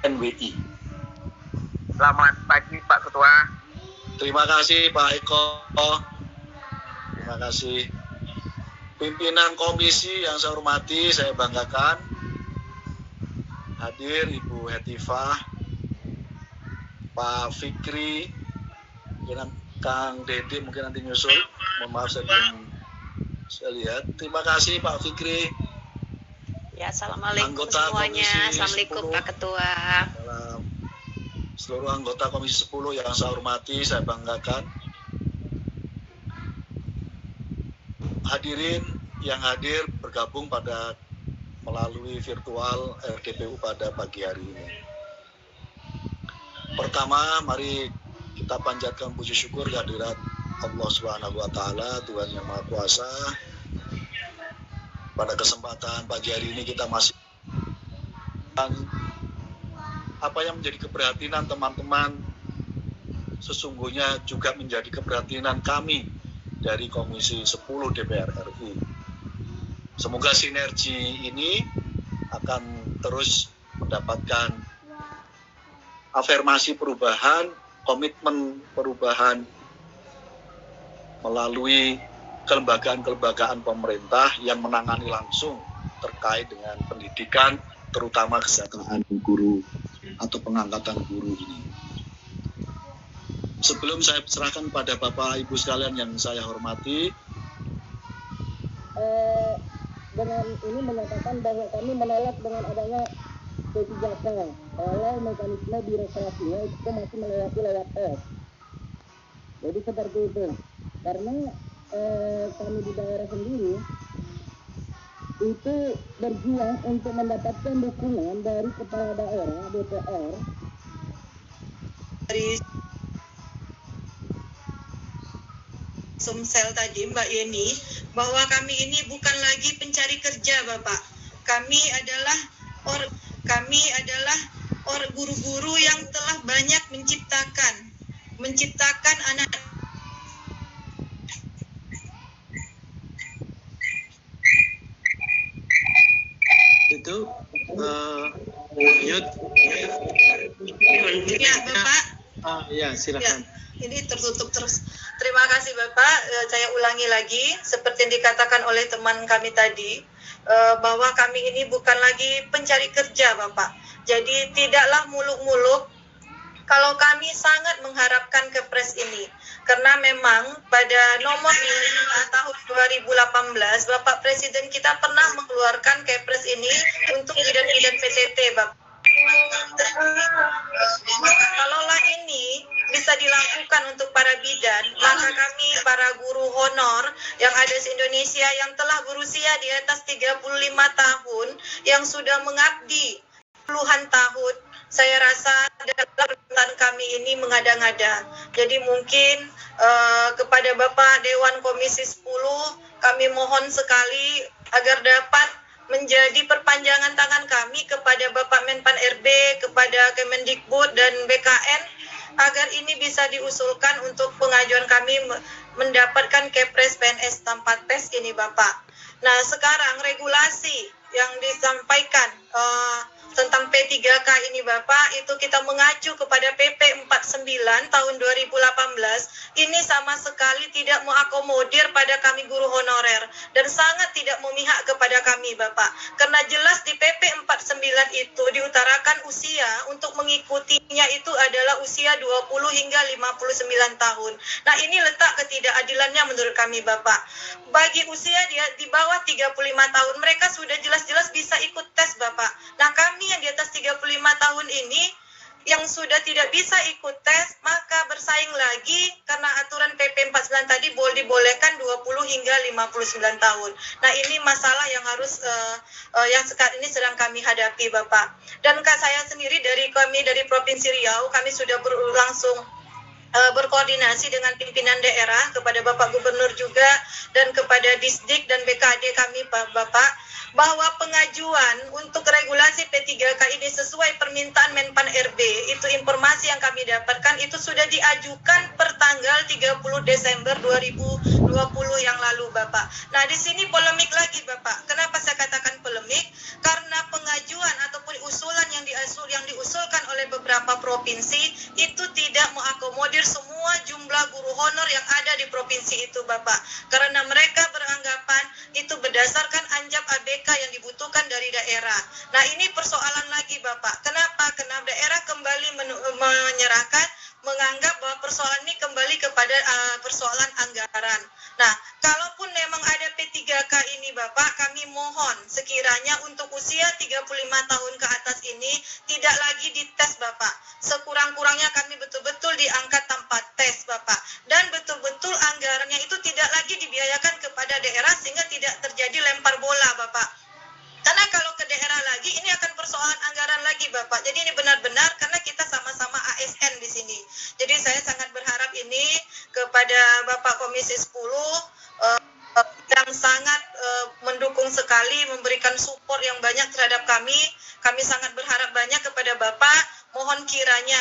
NWI. Selamat pagi Pak Ketua. Terima kasih Pak Eko. Terima kasih. Pimpinan komisi yang saya hormati, saya banggakan. Hadir Ibu Hetifah, Pak Fikri, Kang Dede mungkin nanti nyusul. Mohon maaf saya belum lihat. Terima kasih Pak Fikri. Ya, assalamualaikum anggota semuanya. Assalamualaikum 10, Pak Ketua. Seluruh anggota Komisi 10 yang saya hormati, saya banggakan. Hadirin yang hadir bergabung pada melalui virtual RDPU pada pagi hari ini. Pertama, mari kita panjatkan puji syukur kehadirat Allah Subhanahu wa taala, Tuhan yang Maha Kuasa. Pada kesempatan pagi hari ini kita masih apa yang menjadi keprihatinan teman-teman sesungguhnya juga menjadi keprihatinan kami dari Komisi 10 DPR RI. Semoga sinergi ini akan terus mendapatkan afirmasi perubahan, komitmen perubahan melalui kelembagaan-kelembagaan pemerintah yang menangani langsung terkait dengan pendidikan, terutama kesejahteraan guru atau pengangkatan guru ini. Sebelum saya serahkan pada Bapak Ibu sekalian yang saya hormati, dengan ini menyatakan bahwa kami menolak dengan adanya P3K kalau mekanisme birokrasinya itu masih melewati lewat S. Jadi seperti itu. Karena kami di daerah sendiri itu berjuang untuk mendapatkan dukungan dari kepala daerah DPR dari Sumsel tadi Mbak Yeni, bahwa kami ini bukan lagi pencari kerja Bapak. Kami adalah guru-guru yang telah banyak menciptakan anak itu ya Bapak. Ya silakan. Ya, ini tertutup terus. Terima kasih Bapak. Saya ulangi lagi seperti yang dikatakan oleh teman kami tadi, bahwa kami ini bukan lagi pencari kerja Bapak. Jadi tidaklah muluk-muluk kalau kami sangat mengharapkan Kepres ini. Karena memang pada nomor 5 tahun 2018 Bapak Presiden kita pernah mengeluarkan Kepres ini untuk bidan-bidan PTT Bapak. Kalaulah ini bisa dilakukan untuk para bidan, maka kami para guru honor yang ada di Indonesia yang telah berusia di atas 35 tahun, yang sudah mengabdi puluhan tahun, saya rasa dalam pemerintahan kami ini mengada-ngada. Jadi mungkin kepada Bapak Dewan Komisi 10, kami mohon sekali agar dapat menjadi perpanjangan tangan kami kepada Bapak Menpan RB, kepada Kemendikbud dan BKN, agar ini bisa diusulkan untuk pengajuan kami mendapatkan Kepres PNS tanpa tes ini Bapak. Nah sekarang regulasi yang disampaikan tentang P3K ini Bapak, itu kita mengacu kepada PP 49 tahun 2018, ini sama sekali tidak mengakomodir pada kami guru honorer dan sangat tidak memihak kepada kami Bapak. Karena jelas di PP 49 itu diutarakan usia untuk mengikutinya itu adalah usia 20 hingga 59 tahun. Nah ini letak ketidakadilannya menurut kami Bapak. Bagi usia di bawah 35 tahun, mereka sudah jelas-jelas bisa ikut tes Bapak. Nah kami yang di atas 35 tahun ini yang sudah tidak bisa ikut tes, maka bersaing lagi karena aturan PP 49 tadi dibolehkan 20 hingga 59 tahun. Nah ini masalah yang harus yang sekarang ini sedang kami hadapi Bapak. Dan saya sendiri dari Provinsi Riau, kami sudah langsung berkoordinasi dengan pimpinan daerah, kepada Bapak Gubernur juga, dan kepada Disdik dan BKD kami Bapak, bahwa pengajuan untuk regulasi P3K ini sesuai permintaan Menpan RB, itu informasi yang kami dapatkan itu sudah diajukan per tanggal 30 Desember 2020 yang lalu Bapak. Nah di sini polemik lagi Bapak. Kenapa saya katakan polemik? akademik karena pengajuan ataupun usulan yang diusulkan oleh beberapa provinsi itu tidak mengakomodir semua jumlah guru honor yang ada di provinsi itu, Bapak. Karena mereka beranggapan itu berdasarkan anjap ABK yang dibutuhkan dari daerah. Nah, ini persoalan lagi, Bapak. Kenapa? Karena daerah kembali menyerahkan, menganggap bahwa persoalan ini kembali kepada persoalan anggaran. Nah, kalaupun memang ada P3K ini, Bapak, kami mohon sekiranya untuk usia 35 tahun ke atas ini tidak lagi dites, Bapak. Sekurang-kurangnya kami betul-betul diangkat tanpa tes, Bapak. Dan betul-betul anggarannya itu tidak lagi dibiayakan kepada daerah sehingga tidak terjadi lempar bola, Bapak. Karena kalau ke daerah lagi, ini akan persoalan anggaran lagi, Bapak. Jadi ini benar-benar karena kita sama-sama ASN di sini. Jadi saya sangat berharap ini kepada Bapak Komisi 10 yang sangat mendukung sekali, memberikan support yang banyak terhadap kami. Kami sangat berharap banyak kepada Bapak. Mohon kiranya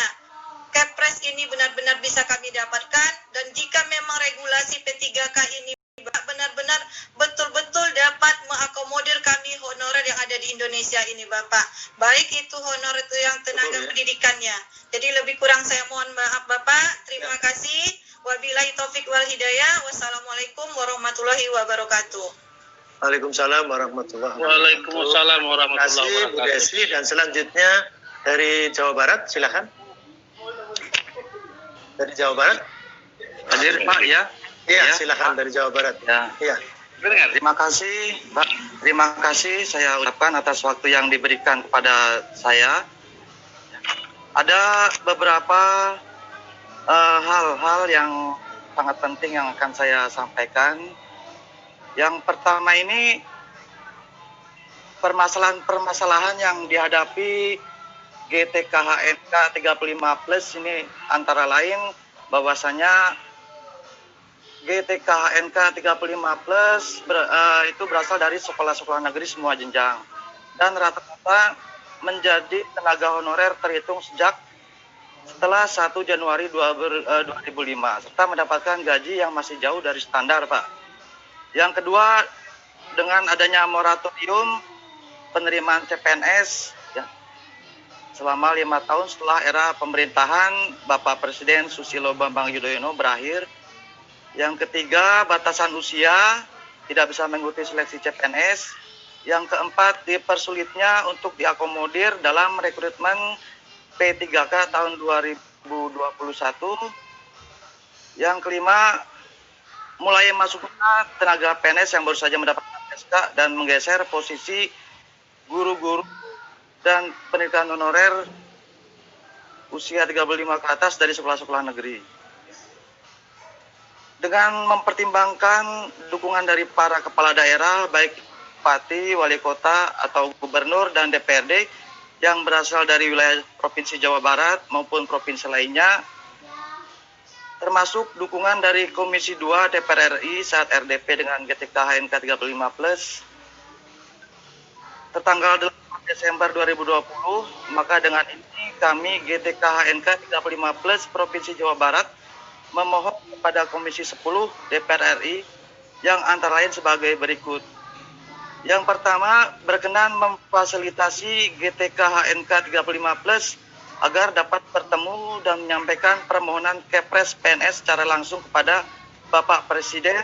Kepres ini benar-benar bisa kami dapatkan. Dan jika memang regulasi P3K ini benar-benar betul-betul dapat mengakomodir kami honorer yang ada di Indonesia ini, Bapak. Baik itu honor itu yang tenaga pendidikannya. Jadi lebih kurang saya mohon maaf, Bapak. Terima kasih. Wabillahi taufik wal hidayah. Wassalamualaikum warahmatullahi wabarakatuh. Waalaikumsalam warahmatullahi wabarakatuh. Waalaikumsalam warahmatullahi Terima kasih Bu Desi. Dan selanjutnya dari Jawa Barat, silakan. Dari Jawa Barat. Hadir Pak ya. Iya, Ya, silakan Pak. dari Jawa Barat. Ya. Iya. Terima kasih Pak. Terima kasih saya ucapkan atas waktu yang diberikan kepada saya. Ada beberapa hal-hal yang sangat penting yang akan saya sampaikan. Yang pertama ini permasalahan-permasalahan yang dihadapi GTKHNK 35+ ini antara lain bahwasanya GTKHNK 35+ itu berasal dari sekolah-sekolah negeri semua jenjang dan rata-rata menjadi tenaga honorer terhitung sejak setelah 1 Januari 2005 serta mendapatkan gaji yang masih jauh dari standar, Pak. Yang kedua, dengan adanya moratorium penerimaan CPNS ya, selama 5 tahun setelah era pemerintahan Bapak Presiden Susilo Bambang Yudhoyono berakhir. Yang ketiga, batasan usia tidak bisa mengikuti seleksi CPNS. Yang keempat, dipersulitnya untuk diakomodir dalam rekrutmen P3K tahun 2021. Yang kelima, mulai masuknya tenaga PNS yang baru saja mendapatkan SK dan menggeser posisi guru-guru dan pendidikan honorer usia 35 ke atas dari sekolah-sekolah negeri. Dengan mempertimbangkan dukungan dari para kepala daerah, baik bupati, wali kota, atau gubernur dan DPRD yang berasal dari wilayah Provinsi Jawa Barat maupun provinsi lainnya, termasuk dukungan dari Komisi 2 DPR RI saat RDP dengan GTKHNK 35+, tertanggal 8 Desember 2020, maka dengan ini kami GTKHNK 35+ Provinsi Jawa Barat memohon kepada Komisi 10 DPR RI yang antara lain sebagai berikut. Yang pertama, berkenan memfasilitasi GTKHNK 35+ agar dapat bertemu dan menyampaikan permohonan Kepres PNS secara langsung kepada Bapak Presiden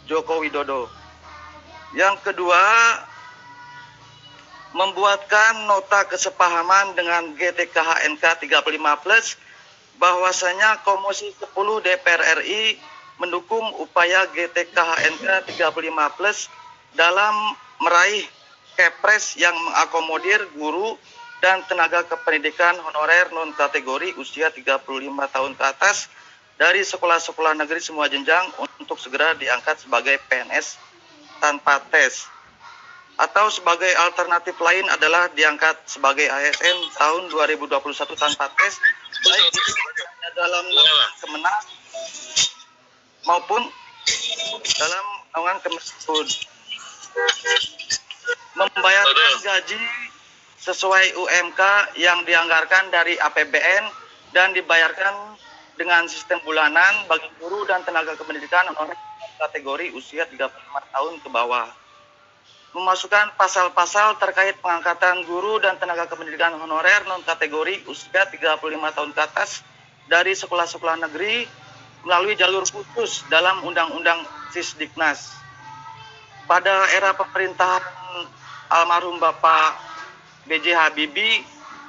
Joko Widodo. Yang kedua, membuatkan nota kesepahaman dengan GTKHNK 35+ bahwasanya Komisi 10 DPR RI mendukung upaya GTKHNK 35+ dalam meraih Kepres yang mengakomodir guru dan tenaga kependidikan honorer non kategori usia 35 tahun ke atas dari sekolah-sekolah negeri semua jenjang untuk segera diangkat sebagai PNS tanpa tes. Atau sebagai alternatif lain adalah diangkat sebagai ASN tahun 2021 tanpa tes, baik itu dalam Kemenak maupun dalam naungan Kemendikbud. Membayarkan gaji sesuai UMK yang dianggarkan dari APBN dan dibayarkan dengan sistem bulanan bagi guru dan tenaga kependidikan honorer kategori usia 35 tahun ke bawah. memasukkan pasal-pasal terkait pengangkatan guru dan tenaga kependidikan honorer non-kategori usia 35 tahun ke atas dari sekolah-sekolah negeri melalui jalur khusus dalam Undang-Undang Sisdiknas. Pada era pemerintahan almarhum Bapak B.J. Habibie,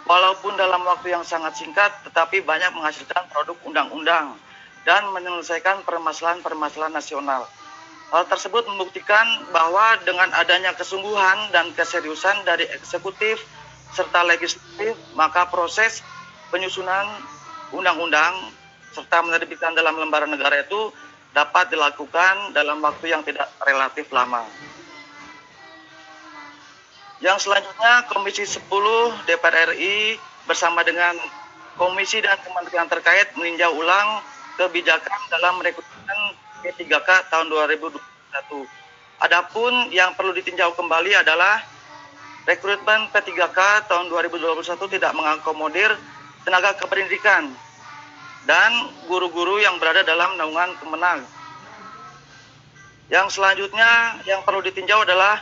walaupun dalam waktu yang sangat singkat, tetapi banyak menghasilkan produk undang-undang dan menyelesaikan permasalahan-permasalahan nasional. Hal tersebut membuktikan bahwa dengan adanya kesungguhan dan keseriusan dari eksekutif serta legislatif, maka proses penyusunan undang-undang serta menerbitkan dalam lembaran negara itu dapat dilakukan dalam waktu yang tidak relatif lama. Yang selanjutnya, Komisi 10 DPR RI bersama dengan komisi dan kementerian terkait meninjau ulang kebijakan dalam rekrutmen P3K tahun 2021. Adapun yang perlu ditinjau kembali adalah rekrutmen P3K tahun 2021 tidak mengakomodir tenaga kependidikan dan guru-guru yang berada dalam naungan Kemenag. Yang selanjutnya yang perlu ditinjau adalah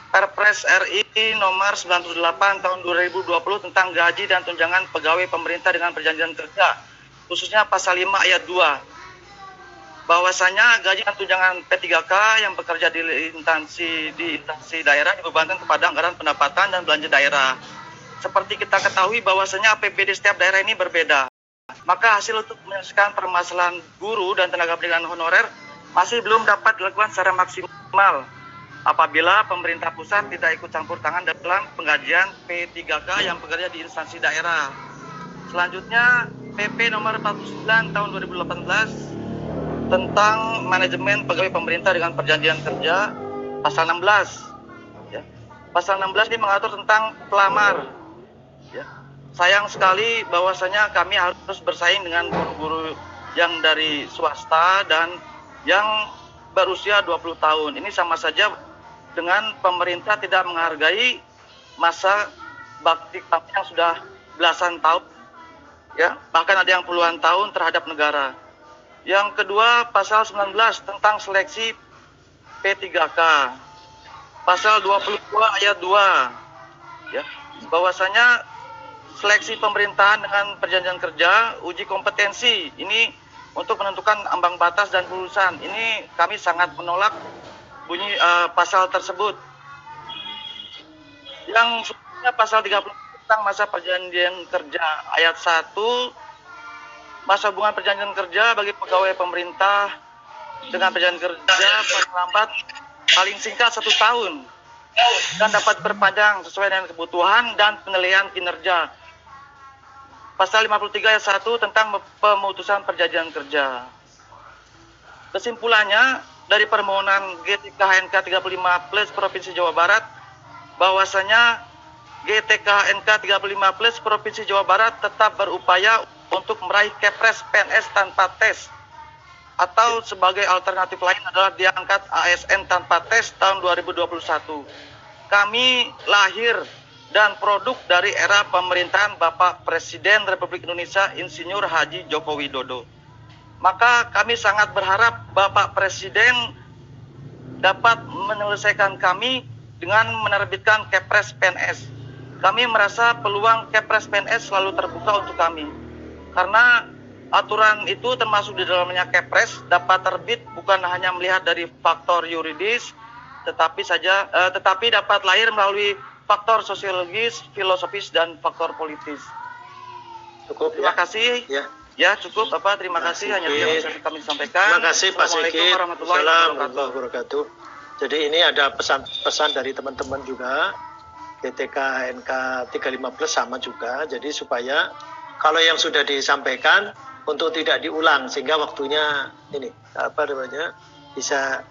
Perpres RI nomor 98 tahun 2020 tentang gaji dan tunjangan pegawai pemerintah dengan perjanjian kerja, khususnya pasal 5 ayat 2. Bahwasanya gaji dan tunjangan P3K yang bekerja di instansi daerah dibebankan kepada anggaran pendapatan dan belanja daerah. Seperti kita ketahui bahwasanya APBD setiap daerah ini berbeda. Maka hasil untuk menyelesaikan permasalahan guru dan tenaga pendidikan honorer masih belum dapat dilakukan secara maksimal apabila pemerintah pusat tidak ikut campur tangan dalam penggajian P3K yang bekerja di instansi daerah. Selanjutnya PP nomor 49 tahun 2018 tentang manajemen pegawai pemerintah dengan perjanjian kerja, pasal 16. Ya. Pasal 16 ini mengatur tentang pelamar. Ya. Sayang sekali bahwasanya kami harus bersaing dengan guru-guru yang dari swasta dan yang berusia 20 tahun. Ini sama saja dengan pemerintah tidak menghargai masa bakti kami yang sudah belasan tahun, ya, bahkan ada yang puluhan tahun terhadap negara. Yang kedua, pasal 19 tentang seleksi P3K. Pasal 22 ayat 2, ya, bahwasanya seleksi pemerintahan dengan perjanjian kerja, uji kompetensi ini untuk menentukan ambang batas dan lulusan. Ini kami sangat menolak bunyi pasal tersebut. Yang selanjutnya pasal 30 tentang masa perjanjian kerja ayat 1. Masa hubungan perjanjian kerja bagi pegawai pemerintah dengan perjanjian kerja paling lambat paling singkat 1 tahun dan dapat berpanjang sesuai dengan kebutuhan dan penilaian kinerja. Pasal 53 ayat 1 tentang pemutusan perjanjian kerja. Kesimpulannya, dari permohonan GTK NK 35 Plus Provinsi Jawa Barat, bahwasanya GTK NK 35 Plus Provinsi Jawa Barat tetap berupaya untuk meraih Kepres PNS tanpa tes, atau sebagai alternatif lain adalah diangkat ASN tanpa tes tahun 2021. Kami lahir dan produk dari era pemerintahan Bapak Presiden Republik Indonesia Insinyur Haji Joko Widodo. Maka kami sangat berharap Bapak Presiden dapat menyelesaikan kami dengan menerbitkan Kepres PNS. Kami merasa peluang Kepres PNS selalu terbuka untuk kami. Karena aturan itu termasuk di dalamnya Kepres dapat terbit bukan hanya melihat dari faktor yuridis, tetapi dapat lahir melalui faktor sosiologis, filosofis, dan faktor politis. Cukup. Terima kasih. Ya, cukup Bapak. Terima kasih. Hanya itu yang bisa kami sampaikan. Terima kasih Pak Sigit. Assalamualaikum warahmatullahi wabarakatuh. Jadi ini ada pesan-pesan dari teman-teman juga. GTK NK 35 Plus sama juga. Jadi supaya kalau yang sudah disampaikan untuk tidak diulang sehingga waktunya ini bisa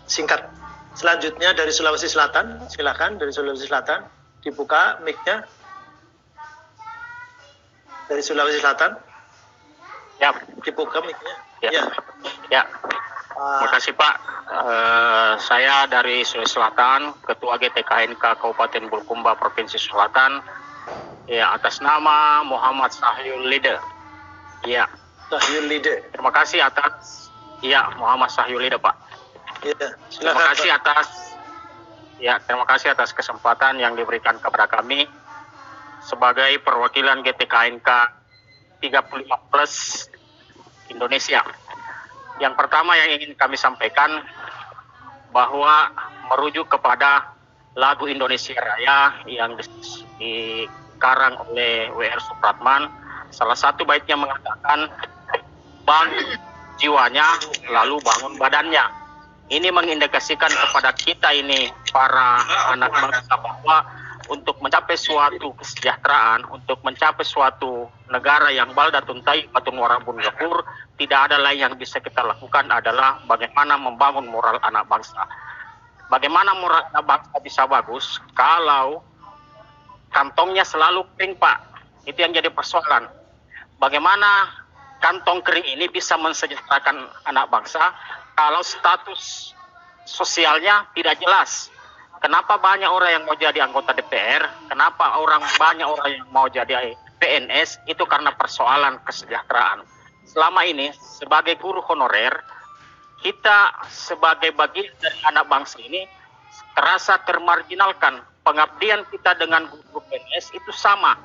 singkat. Selanjutnya dari Sulawesi Selatan, silakan dari Sulawesi Selatan dibuka mic-nya. Dari Sulawesi Selatan. Ya, dibuka mic-nya. Ya. Terima kasih Pak. Saya dari Sulawesi Selatan, Ketua GTKNK Kabupaten Bulukumba Provinsi Selatan. Ya, atas nama Muhammad Sahyul Lide. Ya. Sahyul Lide. Terima kasih atas Muhammad Sahyul Lide, Pak. Ya, Terima kasih atas Ya, terima kasih atas kesempatan yang diberikan kepada kami sebagai perwakilan GTKNK 35 Plus Indonesia. Yang pertama yang ingin kami sampaikan bahwa merujuk kepada lagu Indonesia Raya yang dikarang oleh W.R. Supratman, salah satu baitnya mengatakan bangun jiwanya lalu bangun badannya. Ini mengindikasikan kepada kita ini para anak bangsa bahwa untuk mencapai suatu kesejahteraan, untuk mencapai suatu negara yang baldatun thayyibatun warabun ghafur, tidak ada lain yang bisa kita lakukan adalah bagaimana membangun moral anak bangsa. Bagaimana moral anak bangsa bisa bagus kalau kantongnya selalu kering, Pak? Itu yang jadi persoalan. Bagaimana kantong kering ini bisa mensejahterakan anak bangsa kalau status sosialnya tidak jelas? Kenapa banyak orang yang mau jadi anggota DPR? Kenapa banyak orang yang mau jadi PNS? Itu karena persoalan kesejahteraan. Selama ini sebagai guru honorer, kita sebagai bagian dari anak bangsa ini terasa termarginalkan. Pengabdian kita dengan guru PNS itu sama.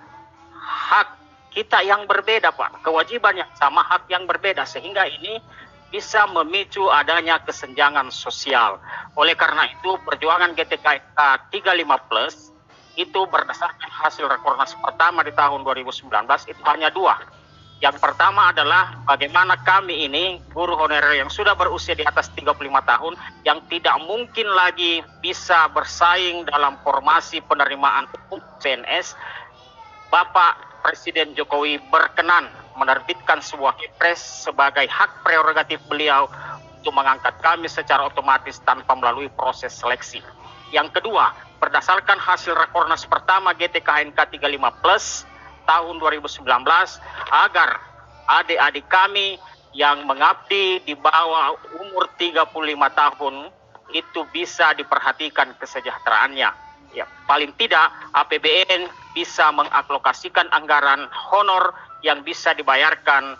Hak kita yang berbeda, Pak. Kewajiban yang sama, hak yang berbeda. Sehingga ini bisa memicu adanya kesenjangan sosial. Oleh karena itu, perjuangan GTKNK 35 Plus itu berdasarkan hasil Rakornas pertama di tahun 2019 itu hanya 2. Yang pertama adalah bagaimana kami ini, guru honorer yang sudah berusia di atas 35 tahun, yang tidak mungkin lagi bisa bersaing dalam formasi penerimaan umum PNS, Bapak Presiden Jokowi berkenan menerbitkan sebuah Kepres sebagai hak prerogatif beliau untuk mengangkat kami secara otomatis tanpa melalui proses seleksi. Yang kedua, berdasarkan hasil Rakornas pertama GTKNK 35 Plus tahun 2019, agar adik-adik kami yang mengabdi di bawah umur 35 tahun itu bisa diperhatikan kesejahteraannya. Ya, paling tidak APBN bisa mengalokasikan anggaran honor yang bisa dibayarkan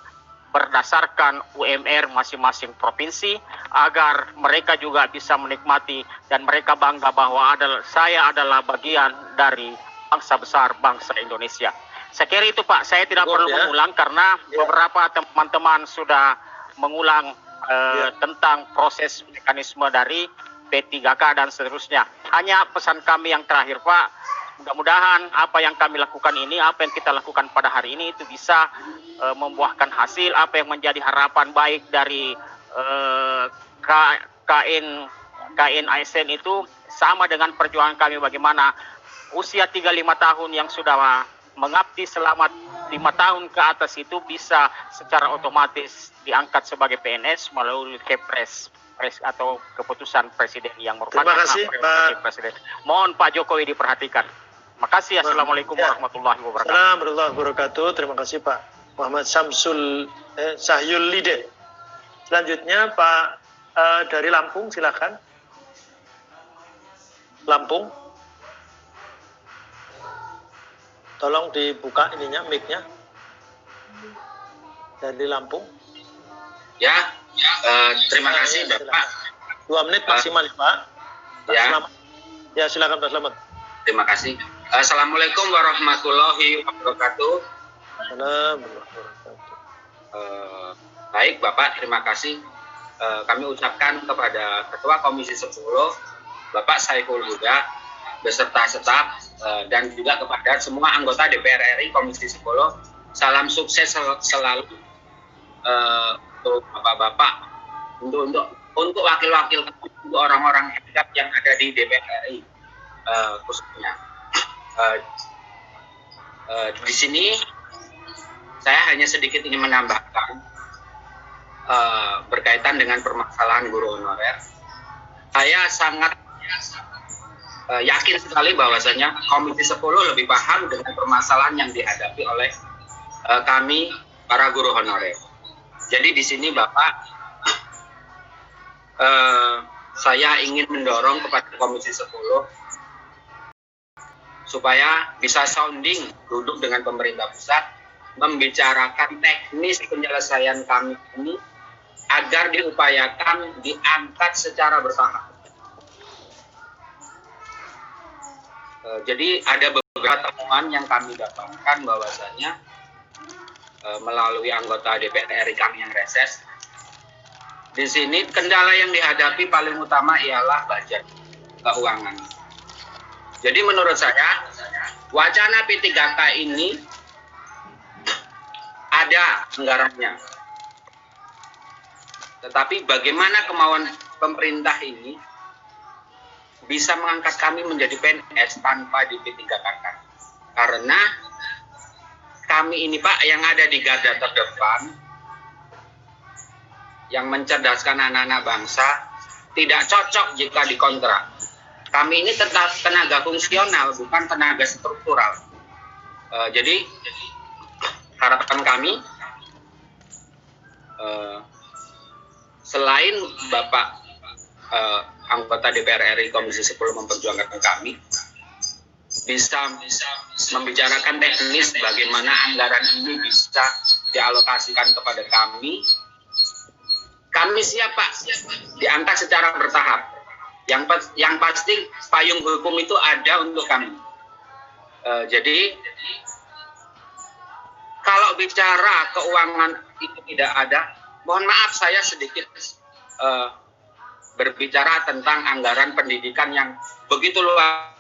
berdasarkan UMR masing-masing provinsi, agar mereka juga bisa menikmati dan mereka bangga bahwa saya adalah bagian dari bangsa besar, bangsa Indonesia. Saya kira itu, Pak. Saya tidak perlu mengulang karena beberapa teman-teman sudah mengulang tentang proses mekanisme dari P3K dan seterusnya. Hanya pesan kami yang terakhir, Pak, mudah-mudahan apa yang kami lakukan ini, apa yang kita lakukan pada hari ini itu bisa membuahkan hasil. Apa yang menjadi harapan baik dari KN ASN itu sama dengan perjuangan kami bagaimana usia 35 tahun yang sudah mengabdi selama 5 tahun ke atas itu bisa secara otomatis diangkat sebagai PNS melalui Kepres atau keputusan presiden yang merupakan hak prerogatif presiden. Mohon Pak Jokowi diperhatikan. Makasih. Assalamualaikum warahmatullahi wabarakatuh. Assalamualaikum warahmatullahi wabarakatuh. Terima kasih Pak Muhammad Sahyul Lide. Selanjutnya Pak dari Lampung, silakan. Lampung. Tolong dibuka ininya, mic-nya. Dari Lampung. Ya, terima kasih Bapak. 2 menit maksimal Pak. Ya. Selamat. Ya, silakan Pak Selamat. Terima kasih. Assalamualaikum warahmatullahi wabarakatuh. Baik Bapak, terima kasih. Kami ucapkan kepada Ketua Komisi 10, Bapak Saiful Huda, beserta staf, dan juga kepada semua anggota DPR RI Komisi 10, salam sukses selalu untuk Bapak-Bapak, untuk wakil-wakil, untuk orang-orang hebat yang ada di DPR RI khususnya. Di sini saya hanya sedikit ingin menambahkan berkaitan dengan permasalahan guru honorer. Saya sangat yakin sekali bahwasanya Komisi 10 lebih paham dengan permasalahan yang dihadapi oleh kami para guru honorer. Jadi di sini Bapak, saya ingin mendorong kepada Komisi 10 supaya bisa sounding, duduk dengan pemerintah pusat, membicarakan teknis penyelesaian kami ini agar diupayakan diangkat secara bertahap. Jadi ada beberapa temuan yang kami dapatkan bahwasanya melalui anggota DPR RI kami yang reses, di sini kendala yang dihadapi paling utama ialah budget keuangan. Jadi menurut saya wacana P3K ini ada anggarannya, tetapi bagaimana kemauan pemerintah ini bisa mengangkat kami menjadi PNS tanpa di P3K-kan. Karena kami ini Pak yang ada di garda terdepan, yang mencerdaskan anak-anak bangsa, tidak cocok jika dikontrak. Kami ini tetap tenaga fungsional, bukan tenaga struktural. Jadi harapan kami, selain Bapak anggota DPR RI Komisi 10 memperjuangkan kami, bisa membicarakan teknis bagaimana anggaran ini bisa dialokasikan kepada kami. Kami siap Pak, diangkat secara bertahap. Yang pasti payung hukum itu ada untuk kami. Jadi kalau bicara keuangan itu tidak ada, mohon maaf saya sedikit berbicara tentang anggaran pendidikan yang begitu luas.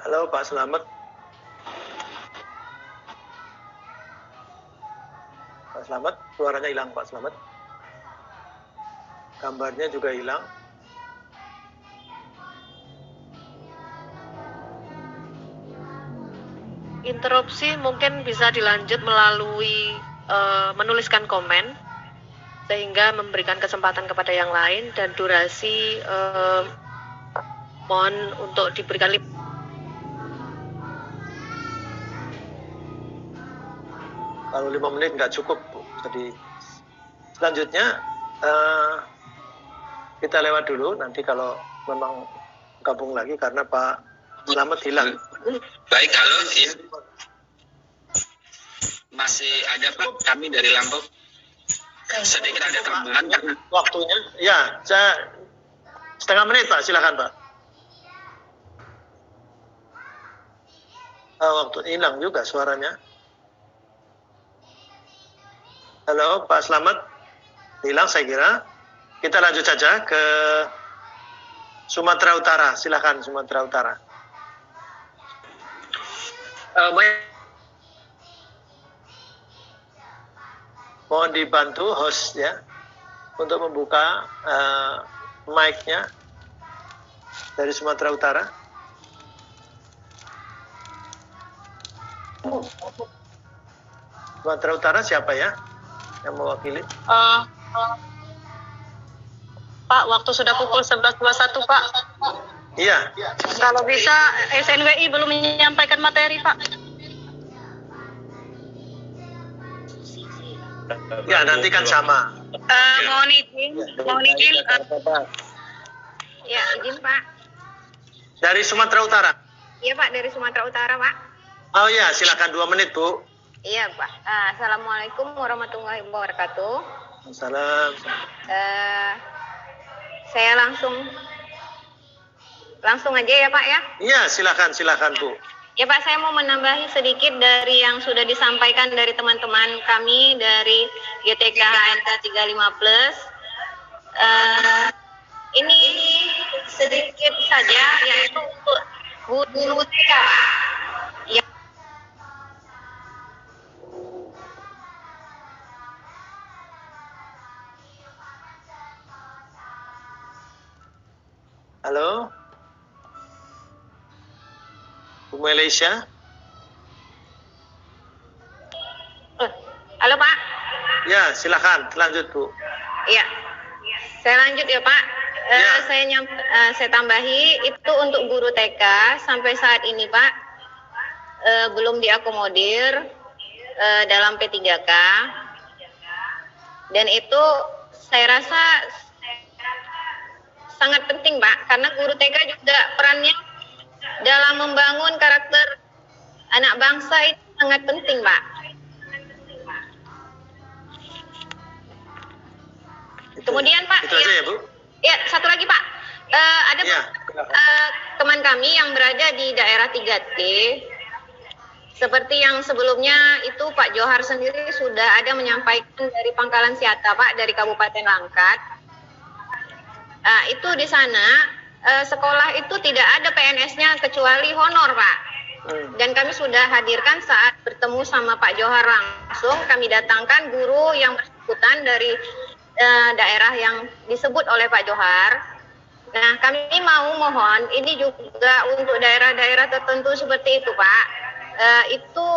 Halo Pak Slamet. Pak Slamet, suaranya hilang Pak Slamet. Gambarnya juga hilang. Interupsi mungkin bisa dilanjut melalui menuliskan komen sehingga memberikan kesempatan kepada yang lain, dan durasi mohon untuk diberikan Kalau 5 menit nggak cukup Bu. Jadi selanjutnya kita lewat dulu, nanti kalau memang gabung lagi karena Pak Slamet hilang. Baik, halo. Ya. Masih ada Pak, kami dari Lampung. Sedikit ada tambahan. Waktunya, ya, saya setengah menit Pak, silakan Pak. Waktu hilang juga suaranya. Halo Pak Slamet, hilang saya kira. Kita lanjut saja ke Sumatera Utara, silakan Sumatera Utara. Mohon dibantu host ya untuk membuka mic-nya dari Sumatera Utara. Sumatera Utara siapa ya yang mewakili? Pak, waktu sudah pukul 11.21 Pak. Iya. Kalau bisa SNWI belum menyampaikan materi Pak. Ya, nanti kan sama. Mohon izin, ya izin Pak. Dari Sumatera Utara? Iya Pak, dari Sumatera Utara Pak. Oh iya, silakan 2 menit Bu. Iya Pak. Assalamualaikum warahmatullahi wabarakatuh. Assalamualaikum. Saya langsung aja ya Pak ya. Iya, silakan Bu. Ya Pak, saya mau menambahi sedikit dari yang sudah disampaikan dari teman-teman kami dari GTK HNK 35+. Ini sedikit saja, yaitu untuk guru TK. Ya. Halo? Bu Malaysia? Halo Pak. Ya, silakan lanjut Bu. Iya. Saya lanjut ya Pak. Ya. Saya tambahi itu untuk guru TK sampai saat ini Pak belum diakomodir dalam P3K, dan itu saya rasa sangat penting Pak, karena guru TK juga perannya dalam membangun karakter anak bangsa itu sangat penting Pak. Kemudian Pak, itu aja ya Bu? Ya, satu lagi Pak, ada Ya, teman kami yang berada di daerah 3T, seperti yang sebelumnya itu Pak Johar sendiri sudah ada menyampaikan dari Pangkalan Siata Pak, dari Kabupaten Langkat. Itu di sana sekolah itu tidak ada PNS-nya kecuali honor Pak. Dan kami sudah hadirkan saat bertemu sama Pak Johar langsung, kami datangkan guru yang bersangkutan dari daerah yang disebut oleh Pak Johar. Nah, kami mau mohon ini juga untuk daerah-daerah tertentu seperti itu Pak, itu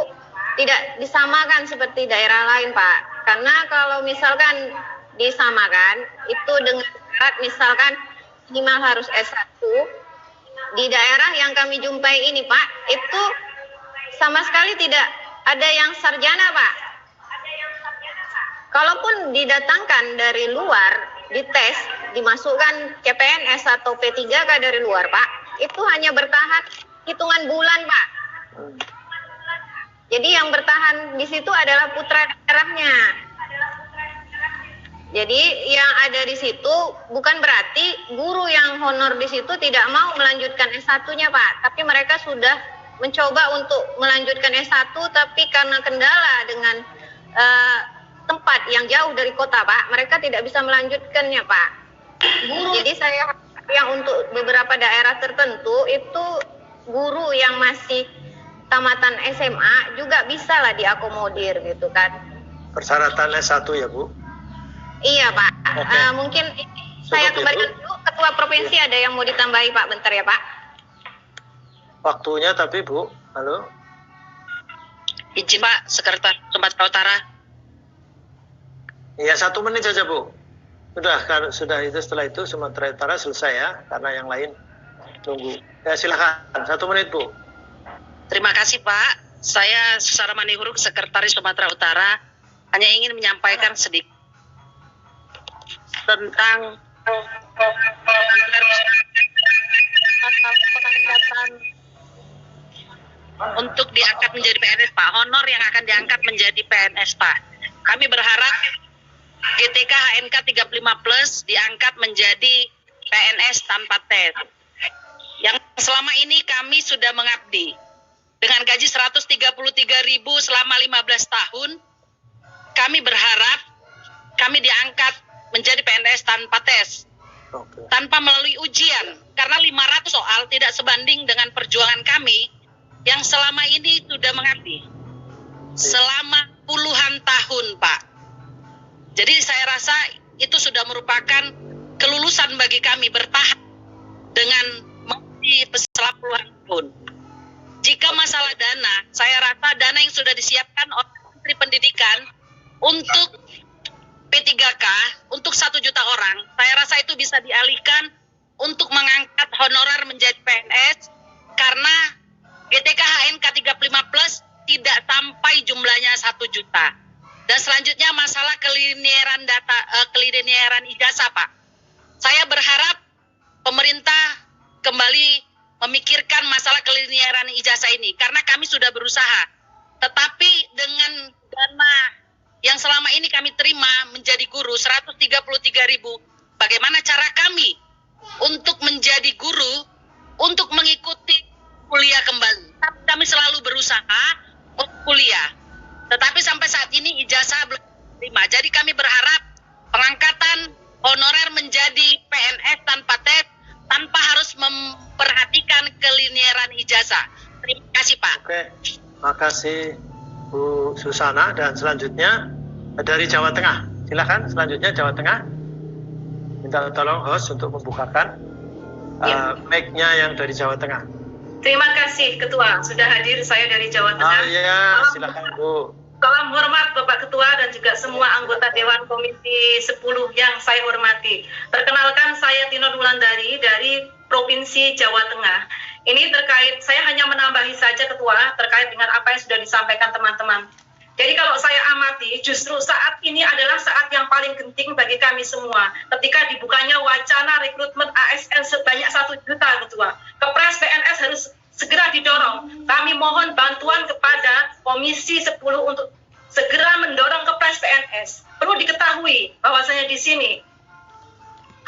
tidak disamakan seperti daerah lain Pak. Karena kalau misalkan disamakan itu dengan syarat misalkan minimal harus S1, di daerah yang kami jumpai ini Pak, itu sama sekali tidak ada yang sarjana Pak. Kalaupun didatangkan dari luar, dites, dimasukkan CPNS atau P3K dari luar Pak, itu hanya bertahan hitungan bulan Pak. Jadi yang bertahan di situ adalah putra daerahnya. Jadi yang ada di situ bukan berarti guru yang honor di situ tidak mau melanjutkan S1-nya Pak, tapi mereka sudah mencoba untuk melanjutkan S1, tapi karena kendala dengan tempat yang jauh dari kota Pak, mereka tidak bisa melanjutkannya Pak. Jadi saya yang untuk beberapa daerah tertentu itu guru yang masih tamatan SMA juga bisa lah diakomodir gitu kan. Persyaratan S1 ya Bu? Iya Pak. Okay. Mungkin saya kembalikan dulu, Ketua Provinsi ada yang mau ditambahi Pak, bentar ya Pak. Waktunya tapi Bu, halo? Izin Pak, Sekretaris Sumatera Utara. Iya, 1 menit saja Bu. Sudah itu, setelah itu Sumatera Utara selesai ya, karena yang lain tunggu. Ya silakan, 1 menit Bu. Terima kasih Pak. Saya Susara Manihuruk, Sekretaris Sumatera Utara, hanya ingin menyampaikan sedikit tentang pengangkatan untuk diangkat menjadi PNS Pak, honor yang akan diangkat menjadi PNS Pak. Kami berharap GTK HNK 35+ diangkat menjadi PNS tanpa tes. Yang selama ini kami sudah mengabdi dengan gaji 133.000 selama 15 tahun. Kami berharap kami diangkat menjadi PNS tanpa tes, tanpa melalui ujian, karena 500 soal tidak sebanding dengan perjuangan kami yang selama ini sudah mengabdi selama puluhan tahun Pak. Jadi saya rasa itu sudah merupakan kelulusan bagi kami bertahan dengan mengabdi selama puluhan tahun. Jika masalah dana, saya rasa dana yang sudah disiapkan oleh Menteri Pendidikan untuk P3K untuk 1 juta orang, saya rasa itu bisa dialihkan untuk mengangkat honorer menjadi PNS, karena GTK HNK 35+ tidak sampai jumlahnya 1 juta. Dan selanjutnya masalah kelineran kelineran ijazah Pak. Saya berharap pemerintah kembali memikirkan masalah kelineran ijazah ini, karena kami sudah berusaha. Tetapi dengan dana yang selama ini kami terima menjadi guru 133.000, bagaimana cara kami untuk menjadi guru, untuk mengikuti kuliah kembali? Kami selalu berusaha untuk kuliah, tetapi sampai saat ini ijazah belum diterima. Jadi kami berharap pengangkatan honorer menjadi PNS tanpa tes, tanpa harus memperhatikan kelineran ijazah. Terima kasih Pak. Oke, makasih Bu Susana. Dan selanjutnya dari Jawa Tengah, silakan. Selanjutnya Jawa Tengah, minta tolong host untuk membukakan mic-nya yang dari Jawa Tengah. Terima kasih Ketua, sudah hadir saya dari Jawa Tengah. Iya, silakan Bu. Salam hormat Bapak Ketua dan juga semua anggota Dewan Komisi 10 yang saya hormati. Perkenalkan, saya Tinor Wulandari dari Provinsi Jawa Tengah. Ini terkait, saya hanya menambahi saja Ketua, terkait dengan apa yang sudah disampaikan teman-teman. Jadi kalau saya amati, justru saat ini adalah saat yang paling genting bagi kami semua. Ketika dibukanya wacana rekrutmen ASN sebanyak 1 juta, Ketua. Kepres PNS harus segera didorong. Kami mohon bantuan kepada Komisi 10 untuk segera mendorong Kepres PNS. Perlu diketahui bahwasanya di sini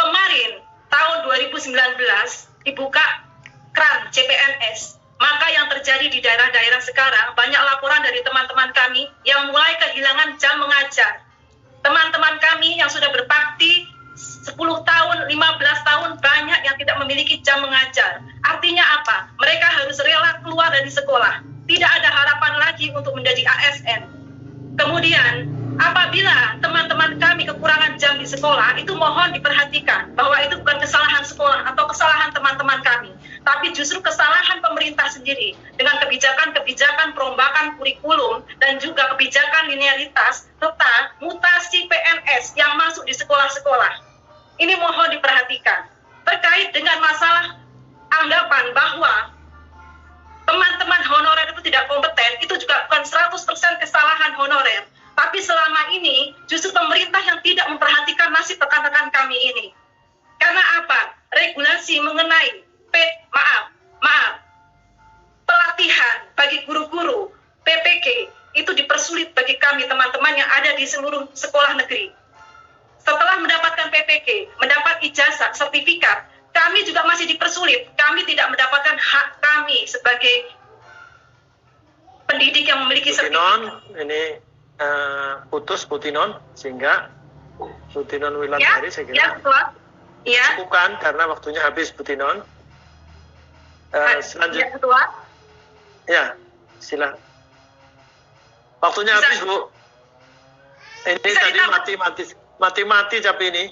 kemarin tahun 2019 dibuka keran CPNS, maka yang terjadi di daerah-daerah sekarang banyak laporan dari teman-teman kami yang mulai kehilangan jam mengajar. Teman-teman kami yang sudah berbakti 10 tahun, 15 tahun banyak yang tidak memiliki jam mengajar. Artinya apa? Mereka harus rela keluar dari sekolah. Tidak ada harapan lagi untuk menjadi ASN. Kemudian, apabila teman-teman kami kekurangan jam di sekolah, itu mohon diperhatikan bahwa itu bukan kesalahan sekolah atau kesalahan teman-teman kami, tapi justru kesalahan pemerintah sendiri dengan kebijakan-kebijakan perombakan kurikulum dan juga kebijakan linearitas serta mutasi PNS yang masuk di sekolah-sekolah. Ini mohon diperhatikan. Terkait dengan masalah anggapan bahwa teman-teman honorer itu tidak kompeten, itu juga bukan 100% kesalahan honorer. Tapi selama ini justru pemerintah yang tidak memperhatikan nasib rekan-rekan kami ini. Karena apa? Regulasi mengenai pelatihan bagi guru-guru PPG itu dipersulit bagi kami teman-teman yang ada di seluruh sekolah negeri. Setelah mendapatkan PPG, mendapat ijazah, sertifikat, kami juga masih dipersulit. Kami tidak mendapatkan hak kami sebagai pendidik yang memiliki sertifikat. Ini putus Butinon, sehingga Butinon Wilandari saya kira cukupkan karena waktunya habis Butinon. Selanjutnya ya, silakan. Waktunya habis Bu. Ini tadi mati tapi ini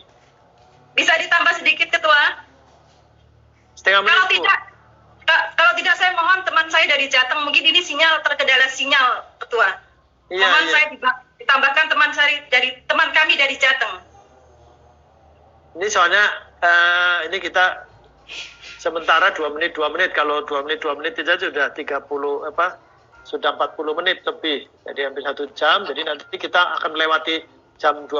bisa ditambah sedikit Ketua. Setengah menit. Kalau tidak saya mohon teman saya dari Jateng, mungkin ini terkendala sinyal Ketua. Mohon saya ditambahkan teman kami dari Jateng. Ini soalnya ini kita sementara 2 menit. Kalau 2 menit saja sudah 40 sudah 40 menit lebih. Jadi hampir 1 jam. Jadi nanti kita akan melewati jam 12.